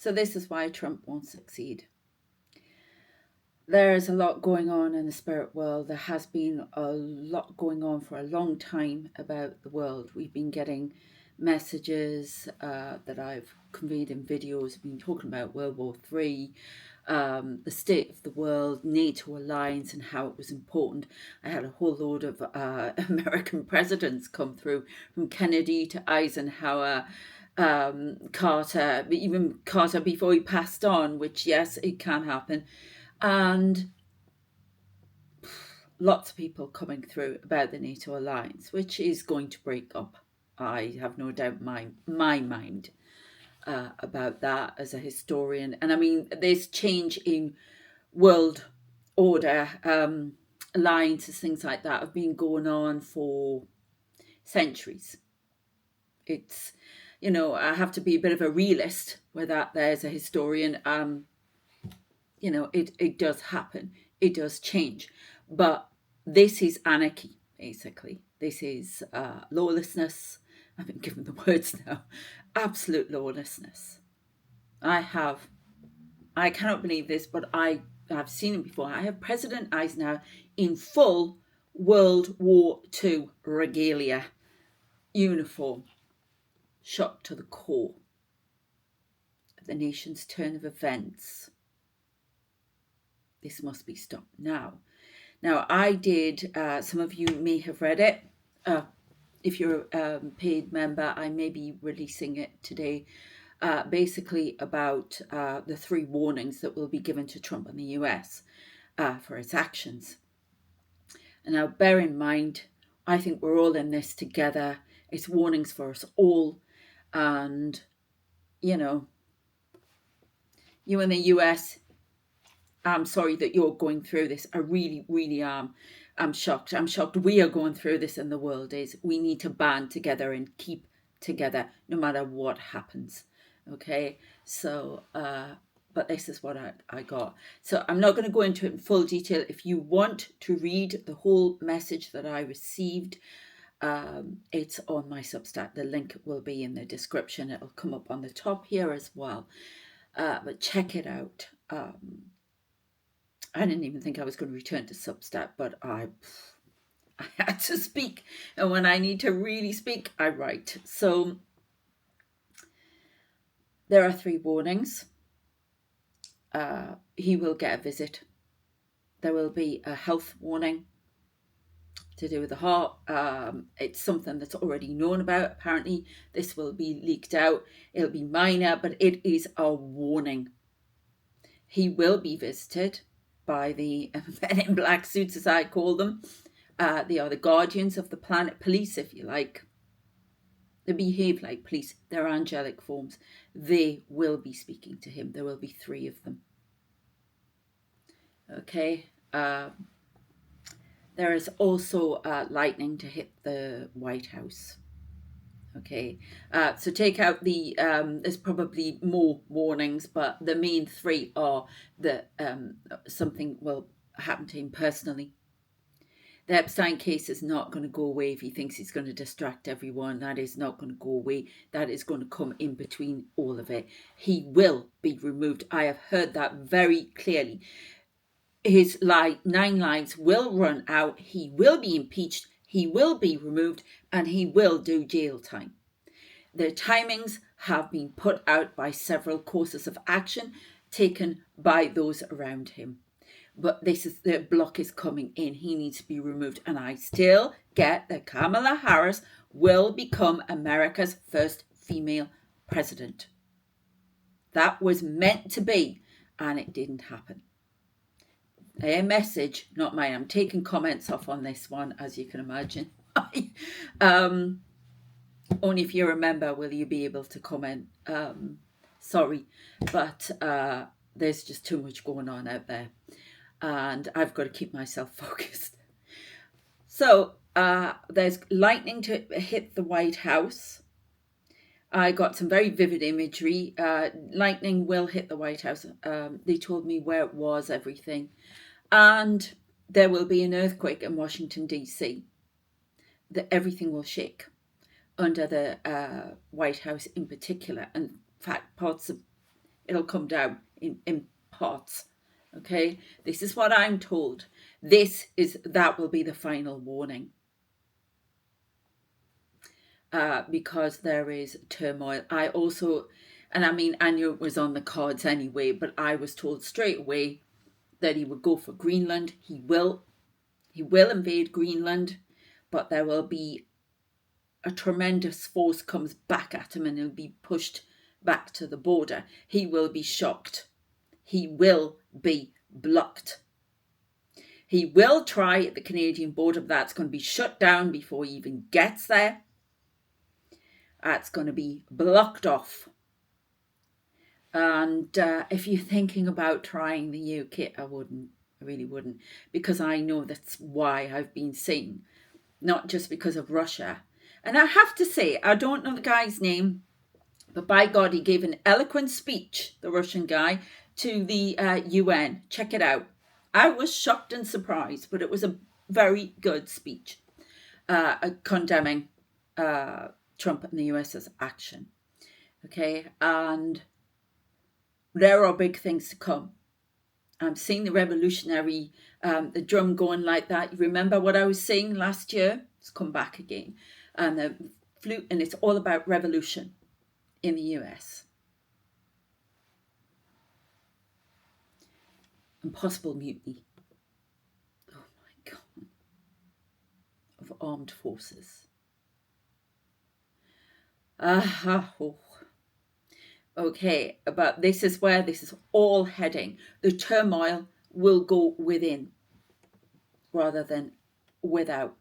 So this is why Trump won't succeed. There is a lot going on in the spirit world. There has been a lot going on for a long time about the world. We've been getting messages that I've conveyed in videos. I've been talking about World War III, the state of the world, NATO alliance, and how it was important. I had a whole load of American presidents come through, from Kennedy to Eisenhower, Carter, even Carter before he passed on, which, yes, it can happen. And lots of people coming through about the NATO alliance, which is going to break up. I have no doubt in my mind about that as a historian. And I mean, this change in world order, alliances, things like that have been going on for centuries. It's, I have to be a bit of a realist with that there as a historian. It does happen. It does change. But this is anarchy, basically. This is lawlessness. I've been given the words now. Absolute lawlessness. I cannot believe this, but I have seen it before. I have President Eisenhower in full World War II regalia uniform, shocked to the core at the nation's turn of events. This must be stopped now. Now, I did, some of you may have read it. If you're a paid member, I may be releasing it today, basically about the 3 warnings that will be given to Trump and the US for its actions. And now, bear in mind, I think we're all in this together. It's warnings for us all. And, you in the US, I'm sorry that you're going through this. I really, really am. I'm shocked. I'm shocked we are going through this in the world. We need to band together and keep together no matter what happens. Okay, so but this is what I got. So I'm not going to go into it in full detail. If you want to read the whole message that I received, it's on my Substack. The link will be in the description. It'll come up on the top here as well. But check it out. I didn't even think I was going to return to Substack, but I had to speak. And when I need to really speak, I write. So there are 3 warnings. He will get a visit. There will be a health warning to do with the heart. It's something that's already known about. Apparently, this will be leaked out. It'll be minor, but it is a warning. He will be visited by the men in black suits, as I call them. They are the guardians of the planet, police, if you like. They behave like police. They're angelic forms. They will be speaking to him. There will be 3 of them. Okay. There is also lightning to hit the White House. Okay, so take out the, there's probably more warnings, but the main 3 are that something will happen to him personally. The Epstein case is not going to go away if he thinks he's going to distract everyone. That is not going to go away. That is going to come in between all of it. He will be removed. I have heard that very clearly. His 9 lives will run out. He will be impeached. He will be removed, and he will do jail time. The timings have been put out by several courses of action taken by those around him. But the block is coming in. He needs to be removed. And I still get that Kamala Harris will become America's first female president. That was meant to be, and it didn't happen. A message, not mine. I'm taking comments off on this one, as you can imagine. Only if you're a member will you be able to comment. Sorry, but there's just too much going on out there, and I've got to keep myself focused. So there's lightning to hit the White House. I got some very vivid imagery. Lightning will hit the White House. They told me where it was, everything. And there will be an earthquake in Washington, D.C. That everything will shake under the White House in particular. In fact, parts of It'll come down in parts. Okay, this is what I'm told. That will be the final warning. Because there is turmoil. I also, and I mean, I knew it was on the cards anyway, but I was told straight away that he would go for Greenland. He will invade Greenland, but there will be a tremendous force comes back at him and he'll be pushed back to the border. He will be shocked. He will be blocked. He will try at the Canadian border, but that's going to be shut down before he even gets there. That's going to be blocked off. And if you're thinking about trying the UK, I wouldn't. I really wouldn't. Because I know that's why I've been saying, not just because of Russia. And I have to say, I don't know the guy's name, but by God, he gave an eloquent speech, the Russian guy, to the UN. Check it out. I was shocked and surprised, but it was a very good speech condemning Trump and the US's action. Okay, and there are big things to come. I'm seeing the revolutionary, the drum going like that. You remember what I was saying last year? It's come back again. And the flute, and it's all about revolution in the US. And possible mutiny. Oh my God. Of armed forces. Okay, but this is where this is all heading. The turmoil will go within rather than without.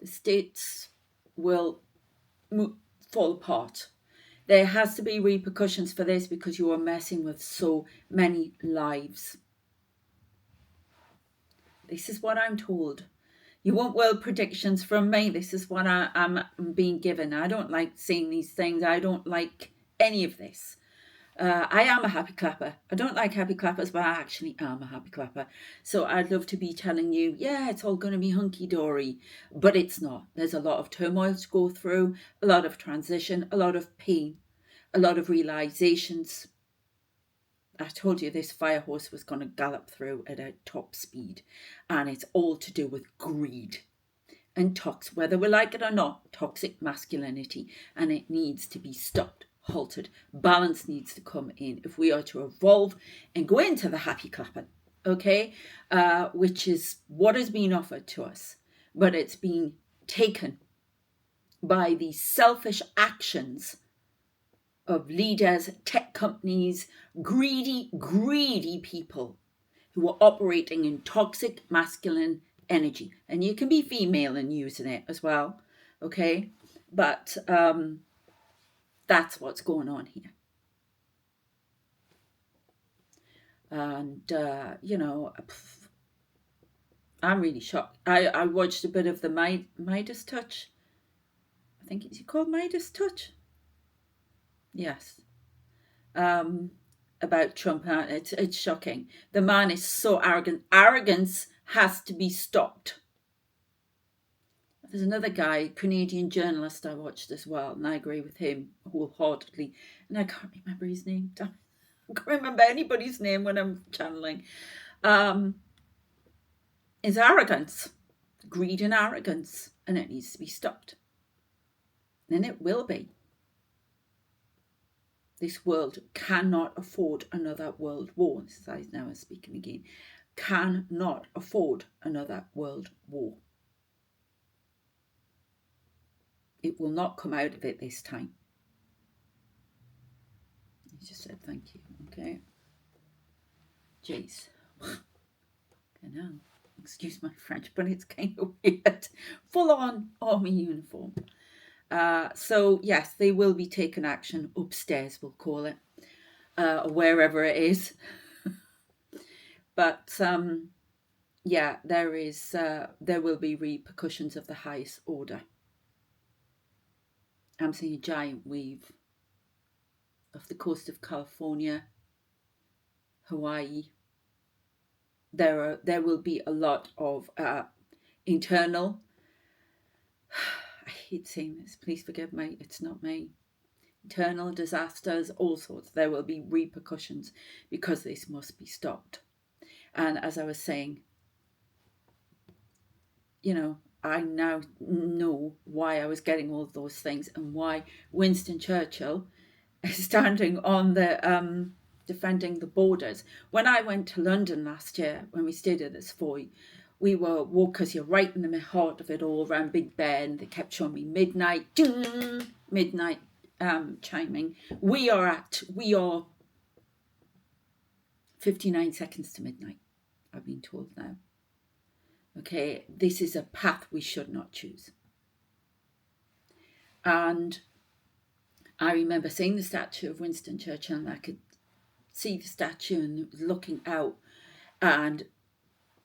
The states will fall apart. There has to be repercussions for this because you are messing with so many lives. This is what I'm told. You want world predictions from me. This is what I'm being given. I don't like saying these things. I don't like any of this. I am a happy clapper. I don't like happy clappers, but I actually am a happy clapper. So I'd love to be telling you, yeah, it's all going to be hunky-dory, but it's not. There's a lot of turmoil to go through, a lot of transition, a lot of pain, a lot of realizations. I told you this fire horse was going to gallop through at a top speed, and it's all to do with greed and whether we like it or not, toxic masculinity, and it needs to be stopped, halted. Balance needs to come in if we are to evolve and go into the happy clapping, okay, which is what is being offered to us, but it's being taken by these selfish actions of leaders, tech companies, greedy people who are operating in toxic masculine energy. And you can be female and using it as well, okay? But that's what's going on here. And, I'm really shocked. I watched a bit of the Midas Touch. I think it's called Midas Touch. Yes. About Trump. It's shocking. The man is so arrogant. Arrogance has to be stopped. There's another guy, Canadian journalist I watched as well, and I agree with him wholeheartedly. And I can't remember his name. I can't remember anybody's name when I'm channeling. Is arrogance. Greed and arrogance. And it needs to be stopped. And it will be. This world cannot afford another world war. This is Eisenhower speaking again. Cannot afford another world war. It will not come out of it this time. He just said thank you. Okay. Jeez. Now, excuse my French, but it's kind of weird. Full on army uniform. So yes, they will be taking action upstairs, we'll call it, wherever it is. But yeah, there will be repercussions of the highest order. I'm seeing a giant wave off the coast of California, Hawaii. There will be a lot of internal. I hate saying this. Please forgive me. It's not me. internal disasters, all sorts. There will be repercussions because this must be stopped. And as I was saying, I now know why I was getting all those things and why Winston Churchill is standing on the defending the borders. When I went to London last year, when we stayed at this Foy, we were because you're right in the heart of it all, around Big Ben. They kept showing me midnight chiming. We are 59 seconds to midnight, I've been told now. Okay, this is a path we should not choose. And I remember seeing the statue of Winston Churchill, and I could see the statue and looking out and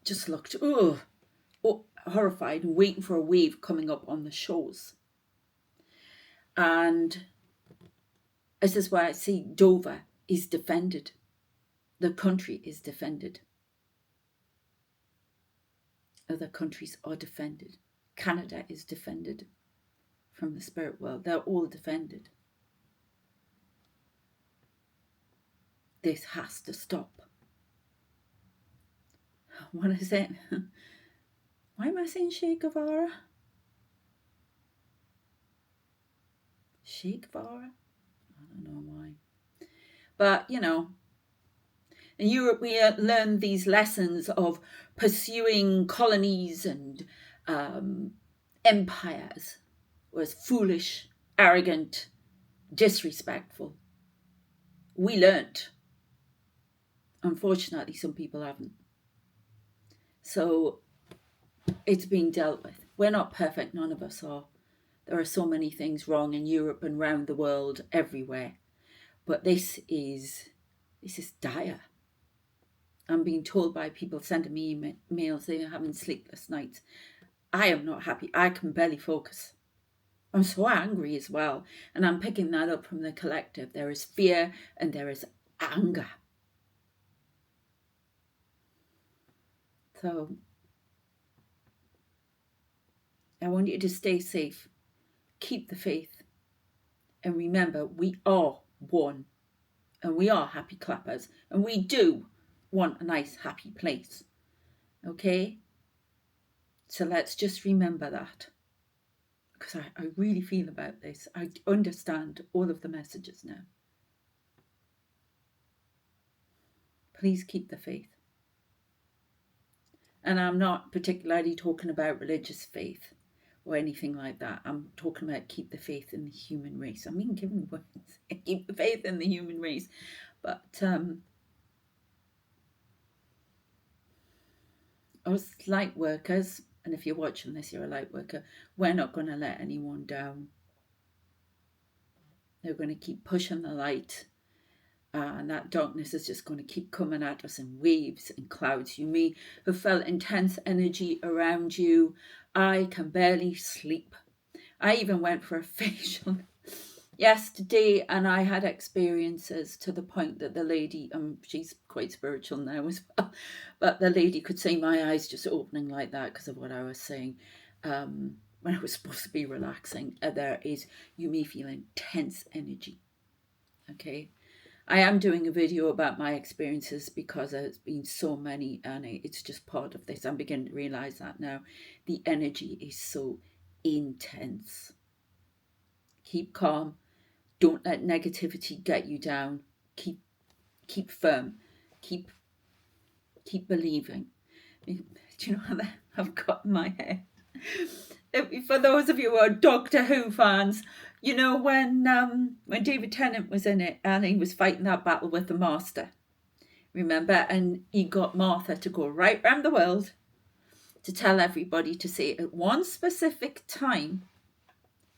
just looked horrified and waiting for a wave coming up on the shores. And this is why I see Dover is defended. The country is defended. Other countries are defended. Canada is defended from the spirit world. They're all defended. This has to stop. What is it? Why am I saying Che Guevara? Che Guevara? I don't know why. But, in Europe we learn these lessons of pursuing colonies and empires was foolish, arrogant, disrespectful. We learnt. Unfortunately, some people haven't. So it's being dealt with. We're not perfect, none of us are. There are so many things wrong in Europe and around the world, everywhere. But this is dire. I'm being told by people sending me emails, they're having sleepless nights. I am not happy. I can barely focus. I'm so angry as well. And I'm picking that up from the collective. There is fear and there is anger. So I want you to stay safe. Keep the faith. And remember, we are one. And we are happy clappers. And we do want a nice, happy place. Okay? So let's just remember that. Because I really feel about this. I understand all of the messages now. Please keep the faith. And I'm not particularly talking about religious faith or anything like that. I'm talking about keep the faith in the human race. I mean, given words, keep the faith in the human race. But us light workers, and if you're watching this, you're a light worker, we're not going to let anyone down. They're going to keep pushing the light. And that darkness is just going to keep coming at us in waves and clouds. You may have felt intense energy around you. I can barely sleep. I even went for a facial yesterday and I had experiences to the point that the lady, she's quite spiritual now as well, but the lady could see my eyes just opening like that because of what I was saying. When I was supposed to be relaxing, you may feel intense energy. Okay. I am doing a video about my experiences because there's been so many and it's just part of this. I'm beginning to realise that now. The energy is so intense. Keep calm. Don't let negativity get you down. Keep firm. Keep believing. Do you know how that I've got in my head? For those of you who are Doctor Who fans, you know when David Tennant was in it and he was fighting that battle with the Master, remember? And he got Martha to go right round the world to tell everybody to say at one specific time,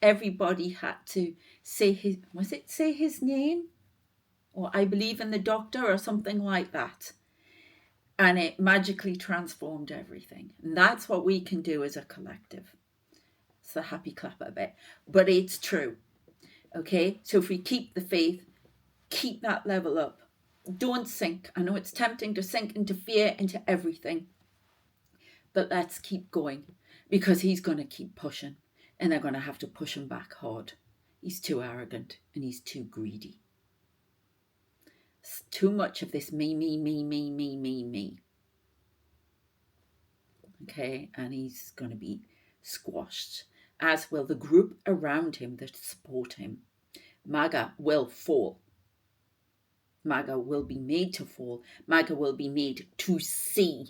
everybody had to say his name? Or I believe in the Doctor or something like that. And it magically transformed everything. And that's what we can do as a collective. It's the happy clapper bit. But it's true. Okay? So if we keep the faith, keep that level up. Don't sink. I know it's tempting to sink into fear, into everything. But let's keep going. Because he's going to keep pushing. And they're going to have to push him back hard. He's too arrogant and he's too greedy. It's too much of this me. Okay, and he's going to be squashed, as will the group around him that support him. MAGA will fall. MAGA will be made to fall. MAGA will be made to see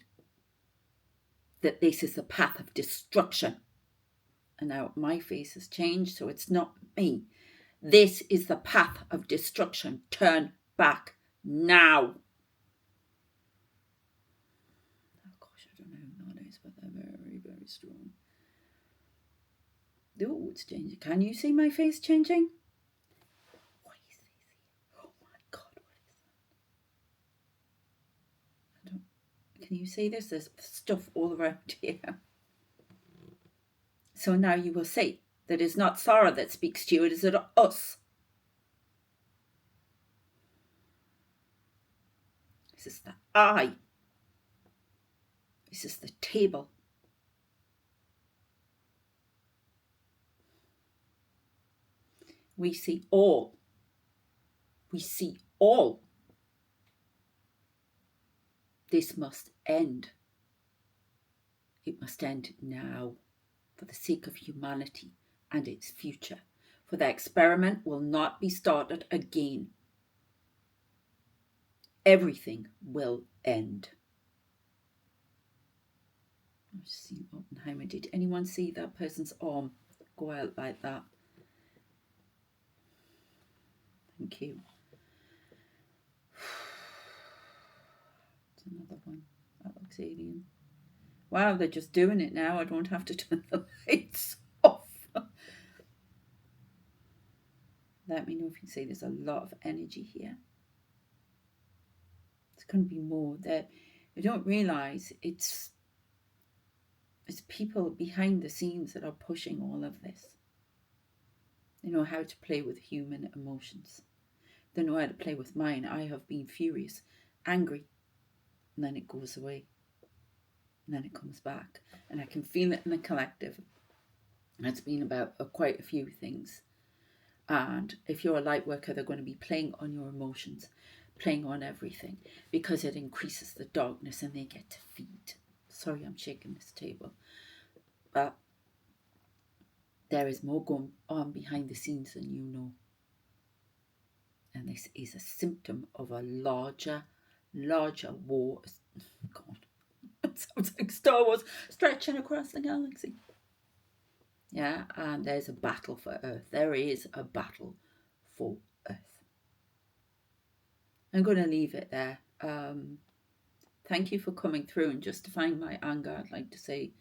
that this is the path of destruction. And now my face has changed, so it's not me. This is the path of destruction. Turn back now. Oh gosh, I don't know who that is, but they're very, very strong. Oh, it's changing. Can you see my face changing? What is this? Oh my God, what is that? Can you see this? There's stuff all around here. So now you will see that it's not Sara that speaks to you, it is us. This is the I. This is the table. We see all. We see all. This must end. It must end now, for the sake of humanity and its future. For the experiment will not be started again. Everything will end. I've seen Oppenheimer. Did anyone see that person's arm go out like that? Thank you. It's another one. That looks alien. Wow, they're just doing it now. I don't have to turn the lights off. Let me know if you can see there's a lot of energy here. There's going to be more. That you don't realise it's people behind the scenes that are pushing all of this. They know how to play with human emotions. They know how to play with mine. I have been furious, angry, and then it goes away. And then it comes back. And I can feel it in the collective. And it's been about quite a few things. And if you're a light worker, they're going to be playing on your emotions, playing on everything, because it increases the darkness and they get to feed. Sorry, I'm shaking this table. But there is more going on behind the scenes than you know. And this is a symptom of a larger war. God, it sounds like Star Wars stretching across the galaxy. Yeah, and there's a battle for Earth. There is a battle for Earth. I'm going to leave it there. Thank you for coming through and justifying my anger. I'd like to say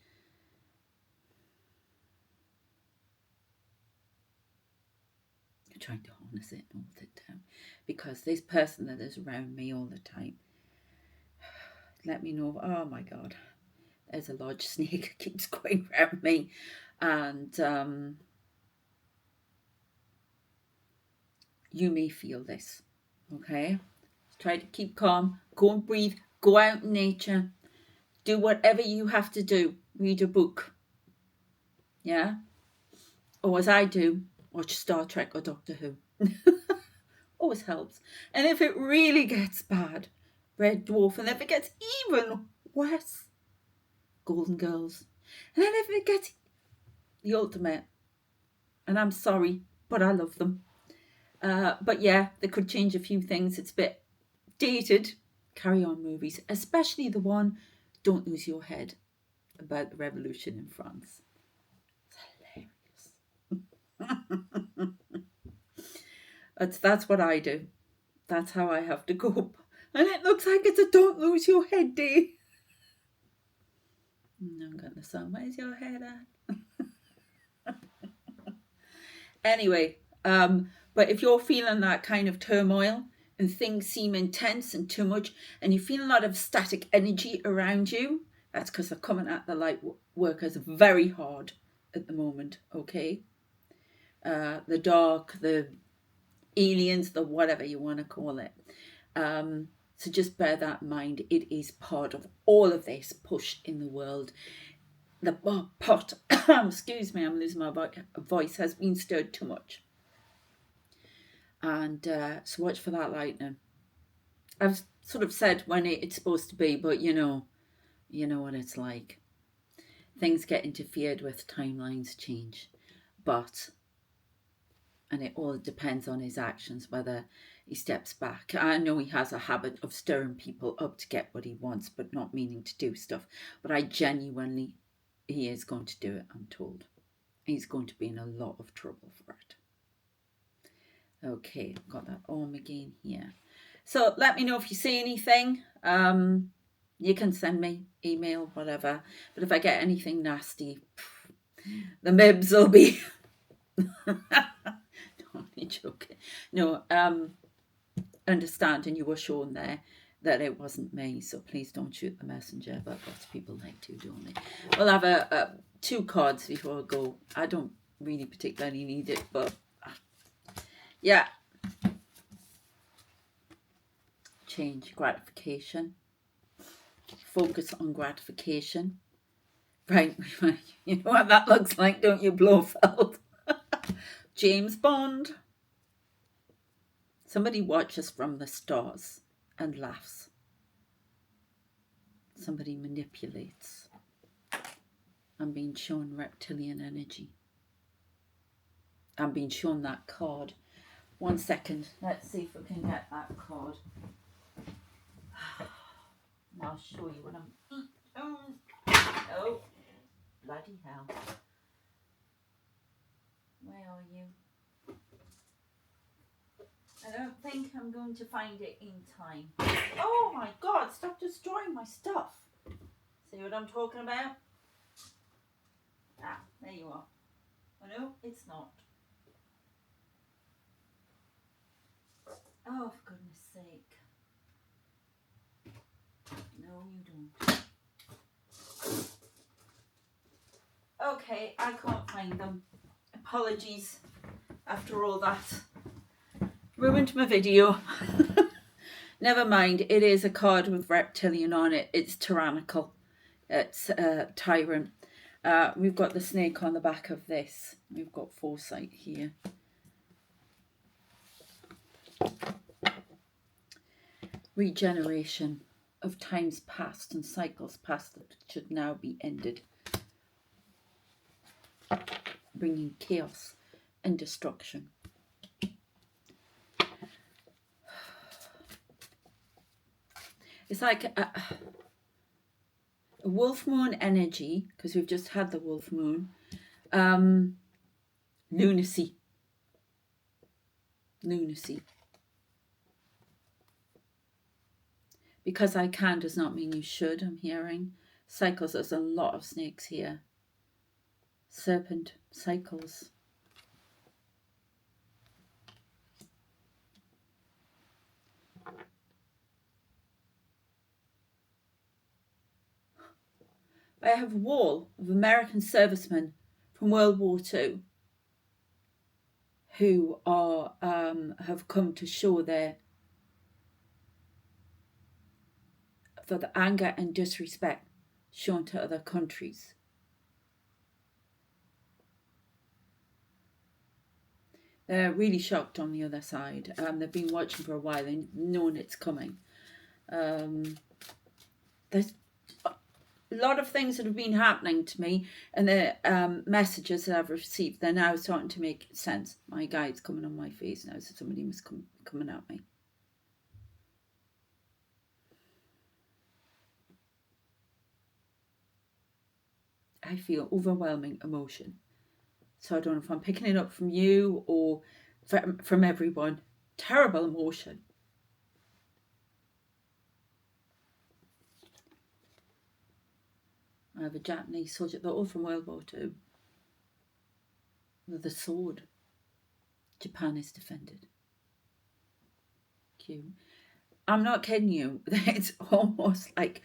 I'm trying to harness it and hold it down, because this person that is around me all the time, let me know, oh my God, there's a large snake that keeps going around me. And you may feel this, okay? Try to keep calm, go and breathe, go out in nature, do whatever you have to do, read a book, yeah? Or as I do, watch Star Trek or Doctor Who. Always helps. And if it really gets bad, Red Dwarf, and if it gets even worse, Golden Girls. And then if it gets the ultimate, and I'm sorry, but I love them. But yeah, they could change a few things. It's a bit dated. Carry On movies, especially the one Don't Lose Your Head about the revolution in France. It's hilarious. That's what I do. That's how I have to cope. And it looks like it's a Don't Lose Your Head day. I'm going to song, where's your head at? Anyway, but if you're feeling that kind of turmoil and things seem intense and too much, and you feel a lot of static energy around you, that's because they're coming at the light workers very hard at the moment, okay? The dark, the aliens, the whatever you want to call it. So just bear that in mind. It is part of all of this push in the world. The pot, excuse me, I'm losing my voice, has been stirred too much. And so watch for that lightning. I've sort of said when it's supposed to be, but you know what it's like. Things get interfered with, timelines change. And it all depends on his actions, whether he steps back. I know he has a habit of stirring people up to get what he wants, but not meaning to do stuff. But he is going to do it, I'm told. He's going to be in a lot of trouble for it. Okay, I've got that arm again here. So let me know if you see anything. You can send me email, whatever. But if I get anything nasty, the mibs will be... Only joking. No, understand, and you were shown there that it wasn't me, so please don't shoot the messenger, but lots of people like to, don't they? We'll have 2 cards before I go. I don't really particularly need it, but yeah. Change, gratification. Focus on gratification. Right, you know what that looks like, don't you, Blofeld? James Bond. Somebody watches from the stars and laughs. Somebody manipulates. I'm being shown reptilian energy. I'm being shown that card. 1 second. Let's see if we can get that card. I'll show you what I'm... Oh, bloody hell. Where are you? I don't think I'm going to find it in time. Oh my God, stop destroying my stuff. See what I'm talking about? Ah, there you are. Oh no, it's not. Oh, for goodness sake. No, you don't. Okay, I can't find them. Apologies after all that. Ruined my video. Never mind, it is a card with reptilian on it. It's Tyrannical. It's Tyrant. We've got the snake on the back of this. We've got foresight here. Regeneration of times past and cycles past that should now be ended. Bringing chaos and destruction. It's like a wolf moon energy, because we've just had the wolf moon. Lunacy. Because I can does not mean you should, I'm hearing. Cycles, there's a lot of snakes here. Serpent, cycles. I have a wall of American servicemen from World War II who are have come to show for the anger and disrespect shown to other countries. They're really shocked on the other side. They've been watching for a while and known it's coming. There's a lot of things that have been happening to me, and the messages that I've received, they're now starting to make sense. My guide's coming on my face now, so somebody must coming at me. I feel overwhelming emotion. So I don't know if I'm picking it up from you or from everyone. Terrible emotion. I have a Japanese soldier, they're all from World War II. With a sword. Japan is defended. Cute. I'm not kidding you. It's almost like,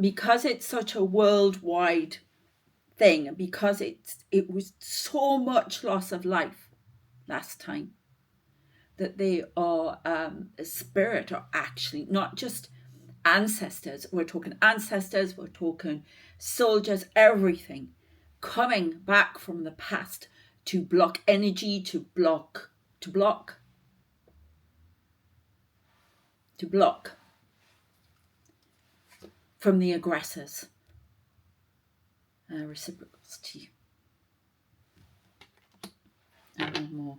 because it's such a worldwide thing, because it was so much loss of life last time, that they are a spirit, or actually not just ancestors. We're talking ancestors, we're talking soldiers, everything coming back from the past to block energy, to block to block from the aggressors. Reciprocity. And one more.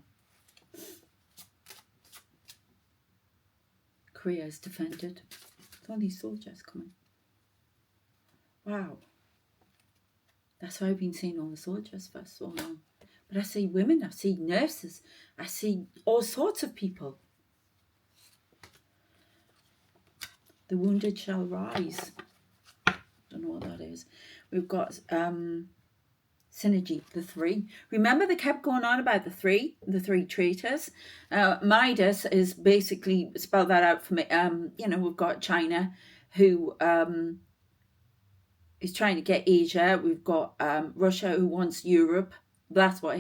Korea is defended. It's all these soldiers coming. Wow. That's why I've been seeing all the soldiers for so long. But I see women, I see nurses, I see all sorts of people. The wounded shall rise. Don't know what that is. We've got synergy, the three. Remember they kept going on about the three traitors. Midas is basically, spell that out for me. We've got China who is trying to get Asia. We've got Russia who wants Europe. That's what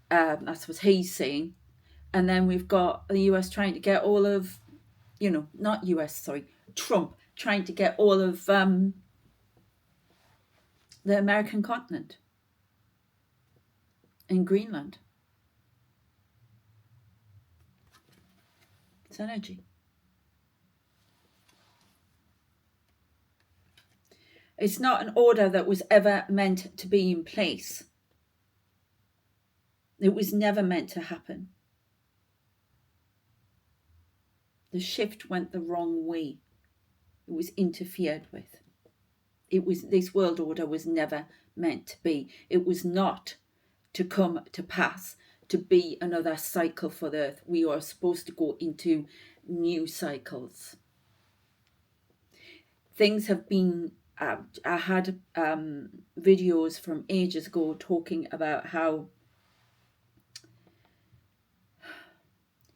that's what he's saying. And then we've got the US trying to get all of, not US, sorry, Trump trying to get all of the American continent and Greenland. It's energy. It's not an order that was ever meant to be in place. It was never meant to happen. The shift went the wrong way. It was interfered with. This world order was never meant to be. It was not to come to pass, to be another cycle for the earth. We are supposed to go into new cycles. Things have been, I had videos from ages ago talking about how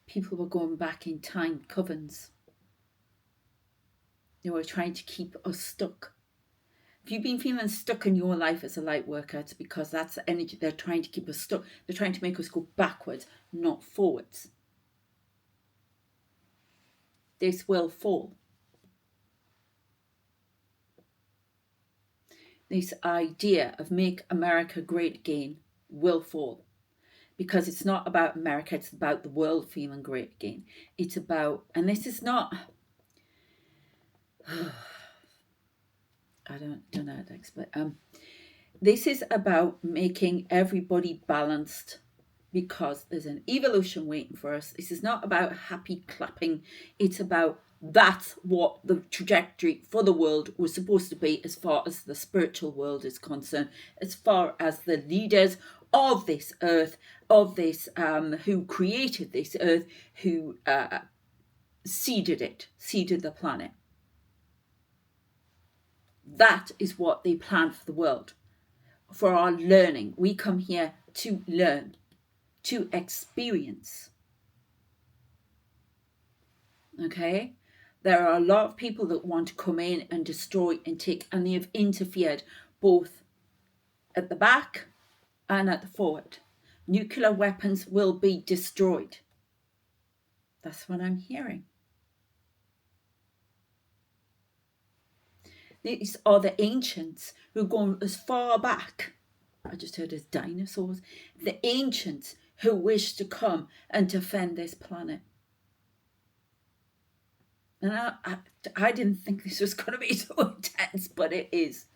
people were going back in time, covens. They were trying to keep us stuck. If you've been feeling stuck in your life as a light worker, it's because that's the energy. They're trying to keep us stuck. They're trying to make us go backwards, not forwards. This will fall. This idea of make America great again will fall. Because it's not about America, it's about the world feeling great again. It's about, and this is not, I don't know how to explain. This is about making everybody balanced because there's an evolution waiting for us. This is not about happy clapping. It's about that's what the trajectory for the world was supposed to be as far as the spiritual world is concerned, as far as the leaders of this earth, of this, who created this earth, who seeded the planet. That is what they planned for the world, for our learning. We come here to learn, to experience. Okay? There are a lot of people that want to come in and destroy and take, and they have interfered both at the back and at the forward. Nuclear weapons will be destroyed. That's what I'm hearing. These are the ancients who go as far back, I just heard as dinosaurs, the ancients who wish to come and defend this planet. And I didn't think this was going to be so intense, but it is.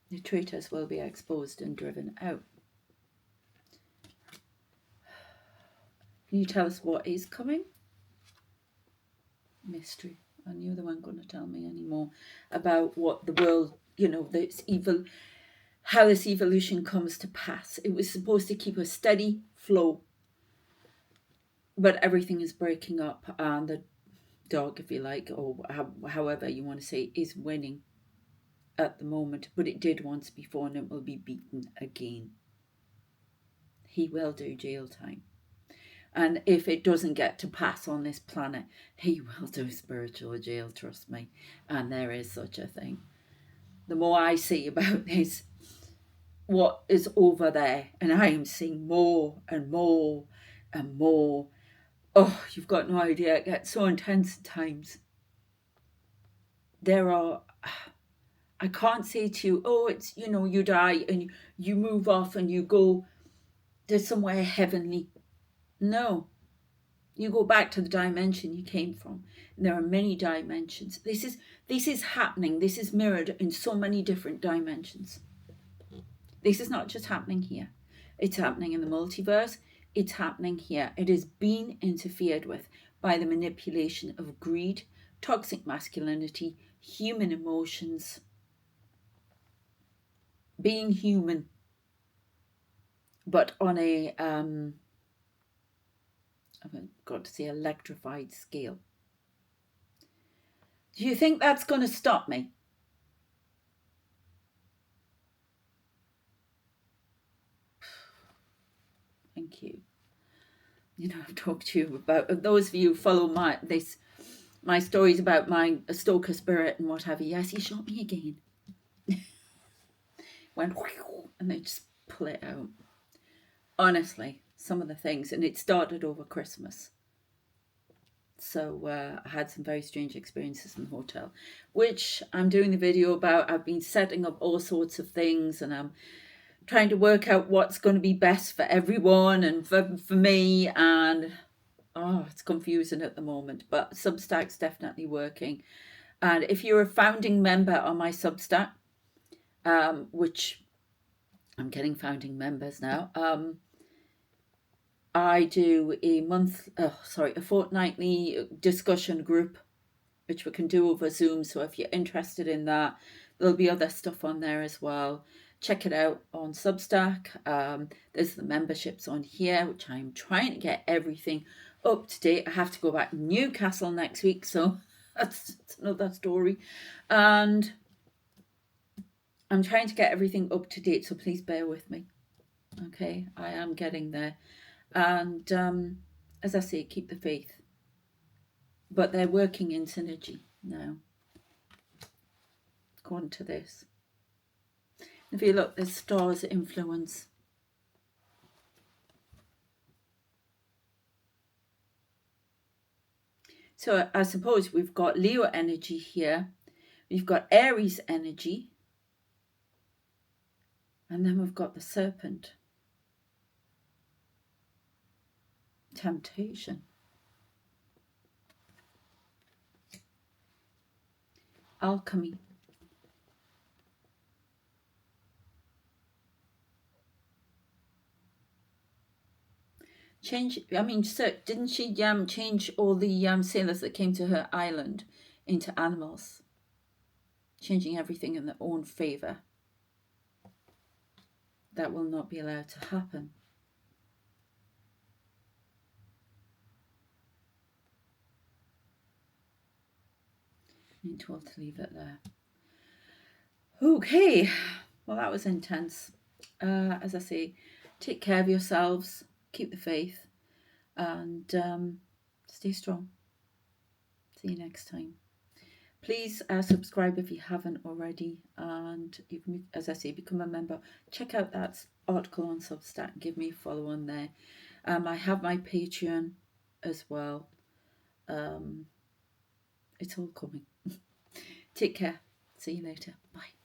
The traitors will be exposed and driven out. Can you tell us what is coming? Mystery. I knew they weren't going to tell me anymore about what the world, this evil, how this evolution comes to pass. It was supposed to keep a steady flow, but everything is breaking up, and the dog, if you like, or however you want to say, is winning at the moment. But it did once before, and it will be beaten again. He will do jail time. And if it doesn't get to pass on this planet, he will do spiritual jail, trust me. And there is such a thing. The more I see about this, what is over there, and I am seeing more and more and more. Oh, you've got no idea. It gets so intense at times. There are I can't say to you, oh, it's, you know, you die and you move off and you go to somewhere heavenly. No, you go back to the dimension you came from. And there are many dimensions. This is happening. This is mirrored in so many different dimensions. This is not just happening here. It's happening in the multiverse. It's happening here. It is being interfered with by the manipulation of greed, toxic masculinity, human emotions, being human, but on a, I've got to say, electrified scale. Do you think that's going to stop me? Thank you. You know, I've talked to you about, those of you who follow my stories about my stalker spirit and what have you. Yes, he shot me again. Went whew, and they just pull it out. Honestly, some of the things, and it started over Christmas. So I had some very strange experiences in the hotel, which I'm doing the video about. I've been setting up all sorts of things, and I'm trying to work out what's going to be best for everyone and for me. And it's confusing at the moment, but Substack's definitely working. And if you're a founding member on my Substack, which I'm getting founding members now, I do a fortnightly discussion group, which we can do over Zoom. So if you're interested in that, there'll be other stuff on there as well. Check it out on Substack. There's the memberships on here, which I'm trying to get everything up to date. I have to go back to Newcastle next week, so that's another story. And I'm trying to get everything up to date, so please bear with me. Okay, I am getting there. And as I say, keep the faith. But they're working in synergy now, according to this. If you look, there's stars influence. So I suppose we've got Leo energy here. We've got Aries energy. And then we've got the serpent. Temptation. Alchemy. Didn't she change all the sailors that came to her island into animals? Changing everything in their own favour. That will not be allowed to happen. I'm told to leave it there. Okay, well, that was intense. As I say, take care of yourselves, keep the faith, and stay strong. See you next time. Please subscribe if you haven't already, and you can, as I say, become a member. Check out that article on Substack and give me a follow on there. I have my Patreon as well. It's all coming. Take care. See you later. Bye.